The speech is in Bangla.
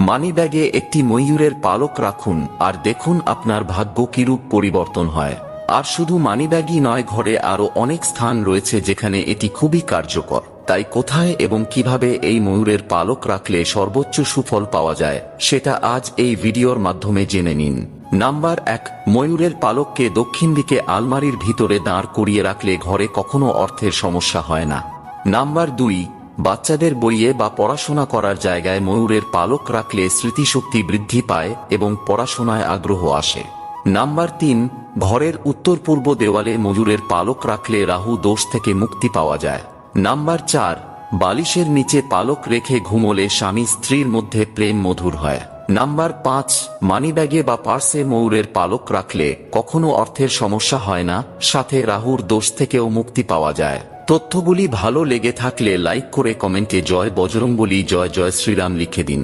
মানিব্যাগে একটি ময়ূরের পালক রাখুন আর দেখুন আপনার ভাগ্য কিরূপ পরিবর্তন হয়। আর শুধু মানিব্যাগই নয়, ঘরে আরো অনেক স্থান রয়েছে যেখানে এটি খুবই কার্যকর। তাই কোথায় এবং কিভাবে এই ময়ূরের পালক রাখলে সর্বোচ্চ সুফল পাওয়া যায় সেটা আজ এই ভিডিওর মাধ্যমে জেনে নিন। নাম্বার 1, ময়ূরের পালককে দক্ষিণ দিকে আলমারির ভিতরে দাঁড় করিয়ে রাখলে ঘরে কখনো অর্থের সমস্যা হয় না। নাম্বার 2, বাচ্চাদের বইয়ে বা পড়াশোনা করার জায়গায় ময়ূরের পালক রাখলে স্মৃতিশক্তি বৃদ্ধি পায় এবং পড়াশোনায় আগ্রহ আসে। নাম্বার 3, ঘরের উত্তর পূর্ব দেওয়ালে ময়ূরের পালক রাখলে রাহু দোষ থেকে মুক্তি পাওয়া যায়। নাম্বার 4, বালিশের নিচে পালক রেখে ঘুমোলে স্বামী স্ত্রীর মধ্যে প্রেম মধুর হয়। নাম্বার 5, মানিব্যাগে বা পার্সে ময়ূরের পালক রাখলে কখনো অর্থের সমস্যা হয় না, সাথে রাহুর দোষ থেকেও মুক্তি পাওয়া যায়। তথ্যগুলি ভালো লেগে থাকলে লাইক করে কমেন্টে জয় বজরংবলী, জয় জয় শ্রীরাম লিখে দিন।